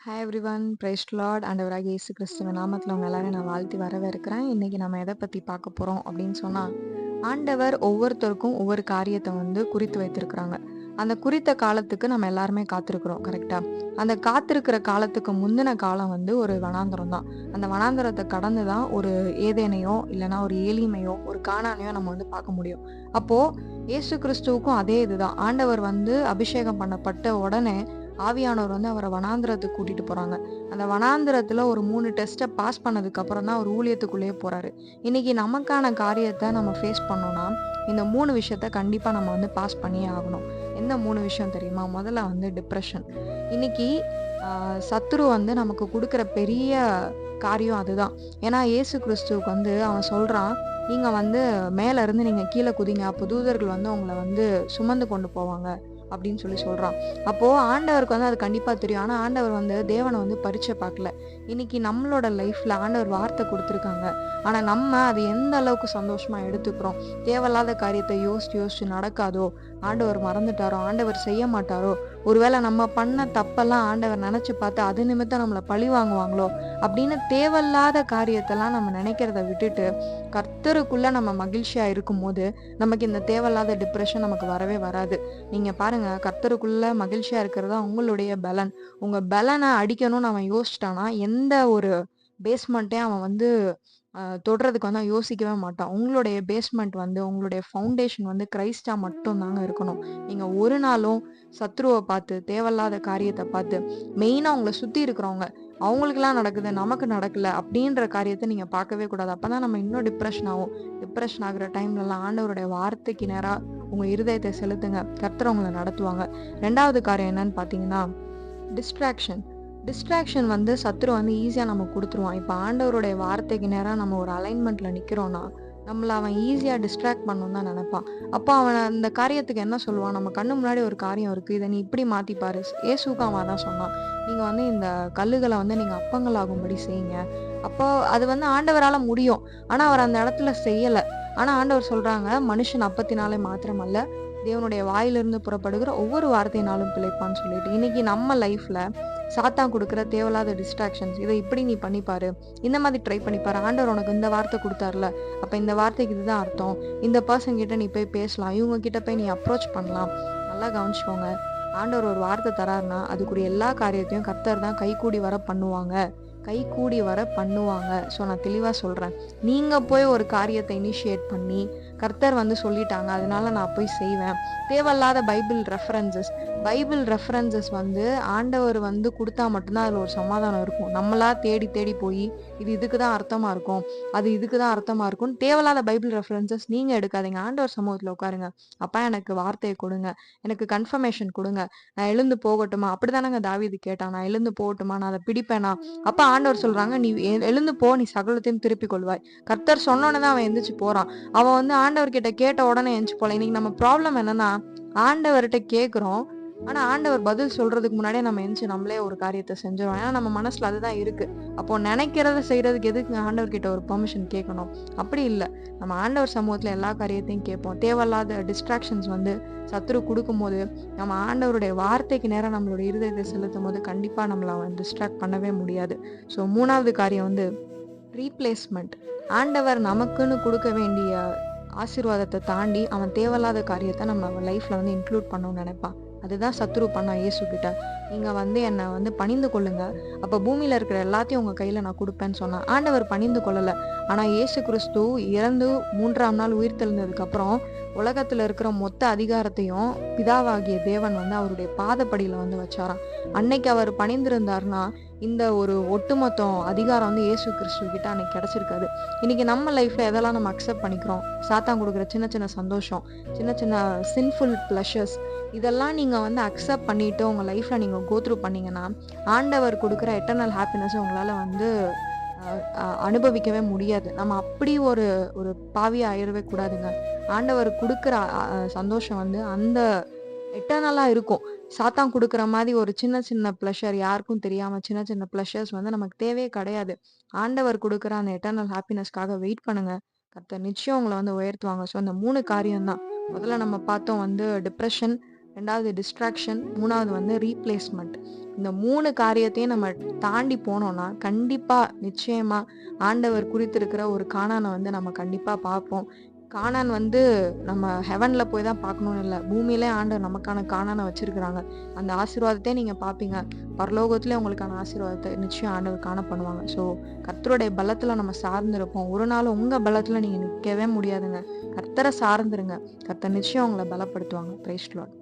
Hi everyone, price Lord. ஆண்டவராகிய இயேசு கிறிஸ்துவின் நாமத்தில் உங்க எல்லாரையும் நான் வாழ்த்தி வரவேற்கிறேன். இன்னைக்கு நம்ம எதை பற்றி பார்க்க போகிறோம் அப்படின்னு சொன்னால், ஆண்டவர் ஒவ்வொருத்தருக்கும் ஒவ்வொரு காரியத்தை குறித்து வைத்திருக்கிறாங்க. அந்த குறித்த காலத்துக்கு நம்ம எல்லாருமே காத்திருக்கிறோம், கரெக்டா? அந்த காத்திருக்கிற காலத்துக்கு முந்தின காலம் ஒரு வனாந்தரம் தான். அந்த வனாந்தரத்தை கடந்து தான் ஒரு ஏதேனையோ இல்லைன்னா ஒரு ஏலிமையோ ஒரு கானானையோ நம்ம பார்க்க முடியும். அப்போ இயேசு கிறிஸ்துவுக்கும் அதே இதுதான். ஆண்டவர் அபிஷேகம் பண்ணப்பட்ட உடனே ஆவியானவர் அவரை வனாந்திரத்துக்கு கூட்டிட்டு போறாங்க. அந்த வனாந்திரத்துல ஒரு 3 டெஸ்ட்டை பாஸ் பண்ணதுக்கு அப்புறம் தான் அவர் ஊழியத்துக்குள்ளேயே போறாரு. இன்னைக்கு நமக்கான காரியத்தை நம்ம ஃபேஸ் பண்ணோம்னா, இந்த 3 விஷயத்த கண்டிப்பா நம்ம பாஸ் பண்ணியே ஆகணும். என்ன 3 விஷயம் தெரியுமா? முதல்ல டிப்ரஷன். இன்னைக்கு சத்துரு நமக்கு குடுக்குற பெரிய காரியம் அதுதான். ஏன்னா இயேசு கிறிஸ்துவுக்கு அவன் சொல்றான், நீங்க மேல இருந்து நீங்க கீழே குதிங்க, அப்போ தூதர்கள் உங்களை சுமந்து கொண்டு போவாங்க அப்படின்னு சொல்றான். அப்போ ஆண்டவருக்கு அது கண்டிப்பா தெரியும். ஆனா ஆண்டவர் தேவனை பரீட்சை பார்க்கல. இன்னைக்கு நம்மளோட லைஃப்ல ஆண்டவர் வார்த்தை கொடுத்துருக்காங்க. ஆனா நம்ம அது எந்த அளவுக்கு சந்தோஷமா எடுத்துக்கிறோம். தேவையில்லாத காரியத்தை யோசிச்சு யோசிச்சு நடக்காதோ, ஆண்டவர் மறந்துட்டாரோ, ஆண்டவர் செய்ய மாட்டாரோ, ஒருவேளை நம்ம பண்ண தப்பெல்லாம் ஆண்டவர் நினைச்சு பார்த்து அது நிமித்தம் நம்மளை பழி வாங்குவாங்களோ அப்படின்னு தேவையில்லாத காரியத்தெல்லாம் நம்ம நினைக்கிறத விட்டுட்டு, கர்த்தருக்குள்ள நம்ம மகிழ்ச்சியா இருக்கும்போது நமக்கு இந்த தேவையில்லாத டிப்ரெஷன் நமக்கு வரவே வராது. நீங்க பாருங்க, கர்த்தருக்குள்ள மகிழ்ச்சியா இருக்கிறது தான் உங்களுடைய பலன். உங்க பலனை அடிக்கணும்னு அவன் யோசிச்சிட்டானா, எந்த ஒரு பேஸ்மெண்ட்டே அவன் தொடுறதுக்கு அவன் யோசிக்கவே மாட்டான். உங்களுடைய பேஸ்மெண்ட் உங்களுடைய ஃபவுண்டேஷன் கிரைஸ்டா மட்டும் தாங்க இருக்கணும். நீங்க ஒரு நாளும் சத்ருவை பார்த்து, தேவையில்லாத காரியத்தை பார்த்து, மெயினா உங்களை சுத்தி இருக்கிறவங்க, அவங்களுக்கெல்லாம் நடக்குது நமக்கு நடக்கல அப்படின்ற காரியத்தை நீங்க பார்க்கவே கூடாது. அப்பதான் நம்ம இன்னும் டிப்ரெஷன் ஆகும். டிப்ரெஷன் ஆகுற டைம்லலாம் ஆண்டவருடைய வார்த்தைக்கு நேரா உங்க இருதயத்தை செலுத்துங்க. கர்த்தர் உங்களை நடத்துவாங்க. 2வது காரியம் என்னன்னு பார்த்தீங்கன்னா, டிஸ்ட்ராக்ஷன். டிஸ்ட்ராக்ஷன் சத்துரு ஈஸியா நமக்கு குடுத்துருவான். இப்ப ஆண்டவருடைய வார்த்தைக்கு நேரா நம்ம ஒரு அலைன்மெண்ட்ல நிக்கிறோம்னா, நம்மள அவன் ஈஸியா டிஸ்ட்ராக்ட் பண்ணணும்னு தான் நினைப்பான். அப்போ அவன் அந்த காரியத்துக்கு என்ன சொல்லுவான், நம்ம கண்ணு முன்னாடி ஒரு காரியம் இருக்கு, இதை நீ இப்படி மாத்தி பாரு. இயேசுவுக்கு அவன் அதான் சொன்னான், நீங்க இந்த கல்லுகளை நீங்க அப்பங்களாகும்படி செய்யுங்க. அப்போ அது ஆண்டவரால முடியும். ஆனா அவர் அந்த இடத்துல செய்யல. ஆனா ஆண்டவர் சொல்றாங்க, மனுஷன் அப்பத்தினாலே மாத்திரமல்ல, தேவனுடைய வாயிலிருந்து புறப்படுகிற ஒவ்வொரு வார்த்தையினாலும் பிழைப்பான்னு சொல்லிட்டு. இன்னைக்கு நம்ம லைஃப்ல சாத்தான் கொடுக்குற தேவையில்லாத டிஸ்ட்ராக்ஷன்ஸ், இதை இப்படி நீ பண்ணிப்பாரு, இந்த மாதிரி ட்ரை பண்ணிப்பாரு, ஆண்டவர் உனக்கு இந்த வார்த்தை கொடுத்தாருல, அப்ப இந்த வார்த்தைக்கு இதுதான் அர்த்தம், இந்த பர்சன் கிட்ட நீ போய் பேசலாம், இவங்க கிட்ட போய் நீ அப்ரோச் பண்ணலாம். நல்லா கவனிச்சுக்கோங்க, ஆண்டவர் ஒரு வார்த்தை தராருன்னா அதுக்குரிய எல்லா காரியத்தையும் கர்த்தர் தான் கைகூடி வர பண்ணுவாங்க. கைகூடி வர பண்ணுவாங்க. ஸோ நான் தெளிவா சொல்றேன். நீங்க போய் ஒரு காரியத்தை இனிஷியேட் பண்ணி, கர்த்தர் சொல்லிட்டாங்க, அதனால நான் போய் செய்வேன். தேவையில்லாத பைபிள் ரெஃபரன்சஸ் ஆண்டவர் குடுத்தா மட்டும்தான் அதுல ஒரு சமாதானம் இருக்கும். நம்மளா தேடி தேடி போய் இது இதுக்கு தான் அர்த்தமா இருக்கும், அது இதுக்கு தான் அர்த்தமா இருக்கும், தேவையில்லாத பைபிள் ரெஃபரன்சஸ் நீங்க எடுக்காதீங்க. ஆண்டவர் சமூகத்துல உட்காருங்க. அப்பா எனக்கு வார்த்தையை கொடுங்க, எனக்கு கன்ஃபர்மேஷன் கொடுங்க, நான் எழுந்து போகட்டுமா? அப்படிதானங்க தாவீது கேட்டான், நான் எழுந்து போகட்டுமா, நான் அதை பிடிப்பேனா? அப்ப ஆண்டவர் சொல்றாங்க, நீ எழுந்து போ, நீ சகலத்தையும் திருப்பிக் கொள்வாய். கர்த்தர் சொன்னோன்னு தான் அவன் எந்திரிச்சு போறான். அவன் ஆண்டவர் கிட்ட கேட்ட உடனே எந்திரிச்சு போல. இன்னைக்கு நம்ம ப்ராப்ளம் என்னன்னா, ஆண்டவர்கிட்ட கேட்கிறோம், ஆனா ஆண்டவர் பதில் சொல்றதுக்கு முன்னாடியே நம்ம எந்திரிச்சு நம்மளே ஒரு காரியத்தை செஞ்சிடும். ஏன்னா நம்ம மனசுல அதுதான் இருக்கு. அப்போ நினைக்கிறத செய்யறதுக்கு எதுக்கு ஆண்டவர் கிட்ட ஒரு பெர்மிஷன் கேட்கணும்? அப்படி இல்லை. நம்ம ஆண்டவர் சமூகத்துல எல்லா காரியத்தையும் கேட்போம். தேவையில்லாத டிஸ்ட்ராக்ஷன்ஸ் சத்துரு கொடுக்கும்போது, நம்ம ஆண்டவருடைய வார்த்தைக்கு நேரம் நம்மளோட இருதயத்தை செலுத்தும் போது கண்டிப்பா நம்மள அவன் டிஸ்ட்ராக்ட் பண்ணவே முடியாது. ஸோ 3வது காரியம் ரீப்ளேஸ்மெண்ட். ஆண்டவர் நமக்குன்னு கொடுக்க வேண்டிய ஆசீர்வாதத்தை தாண்டி அவன் தேவையில்லாத காரியத்தை நம்ம லைஃப்ல இன்க்ளூட் பண்ணணும்னு நினைப்பான். அதுதான் சத்துரு பண்ணா இயேசு கிட்ட. நீங்க என்னை பணிந்து கொள்ளுங்க, அப்ப பூமியில இருக்கிற எல்லாத்தையும் உங்க கையில நான் கொடுப்பேன்னு சொன்னான். ஆண்டவர் பணிந்து கொள்ளல. ஆனா இயேசு கிறிஸ்து இறந்து 3ஆம் நாள் உயிர் தெழுந்ததுக்கு அப்புறம் உலகத்துல இருக்கிற மொத்த அதிகாரத்தையும் பிதாவாகிய தேவன் அவருடைய பாதப்படியில வச்சாராம். அன்னைக்கு அவர் பணிந்திருந்தாருன்னா இந்த ஒரு ஒட்டுமொத்த அதிகாரம் இயேசு கிறிஸ்து கிட்ட அன்னைக்கு கிடைச்சிருக்காது. இன்னைக்கு நம்ம லைஃப்ல எதெல்லாம் நம்ம அக்செப்ட் பண்ணிக்கிறோம், சாத்தான் கொடுக்குற சின்ன சின்ன சந்தோஷம், சின்ன சின்ன சின்ஃபுல் பிளஷர்ஸ், இதெல்லாம் நீங்க அக்செப்ட் பண்ணிட்டு உங்க லைஃப்ல நீங்க கோ த்ரூ பண்ணீங்கன்னா, ஆண்டவர் கொடுக்குற எட்டர்னல் ஹாப்பினஸ் உங்களால அனுபவிக்கவே முடியாது. நம்ம அப்படி ஒரு ஒரு பாவியா ஆயிடவே கூடாதுங்க. ஆண்டவர் கொடுக்குற சந்தோஷம் அந்த எட்டர்னலா இருக்கும். சாத்தான் குடுக்குற மாதிரி ஒரு சின்ன சின்ன பிளஷர், யாருக்கும் தெரியாம சின்ன சின்ன பிளஷர்ஸ் நமக்கு தேவையே கிடையாது. ஆண்டவர் குடுக்குற அந்த எட்டர்னல் ஹாப்பினஸ்க்காக வெயிட் பண்ணுங்க. கர்த்தர் நிச்சயம் உங்களை உயர்த்துவாங்க. ஸோ அந்த 3 காரியம் தான். முதல்ல நம்ம பார்த்தோம் டிப்ரெஷன், 2வது டிஸ்ட்ராக்ஷன், 3வது வந்து ரீப்ளேஸ்மெண்ட். இந்த 3 காரியத்தையும் நம்ம தாண்டி போனோம்னா, கண்டிப்பா, நிச்சயமா ஆண்டவர் குறித்திருக்கிற ஒரு கானான வந்து நம்ம கண்டிப்பா பார்ப்போம். கானான் வந்து நம்ம ஹெவன்ல போய் தான் பார்க்கணும்னு இல்ல. பூமியிலே ஆண்டவர் நமக்கான கானான வச்சிருக்கிறாங்க. அந்த ஆசீர்வாதத்தையும் நீங்க பார்ப்பீங்க. பரலோகத்திலே உங்களுக்கான ஆசீர்வாதத்த நிச்சயம் ஆண்டவர் காண பண்ணுவாங்க. ஸோ கர்த்தருடைய பலத்துல நம்ம சார்ந்து இருப்போம். ஒரு நாளும் உங்க பலத்துல நீங்க நிக்கவே முடியாதுங்க. கர்த்தர சார்ந்துருங்க. கர்த்தர் நிச்சயம் உங்கள பலப்படுத்துவாங்க. Praise the Lord.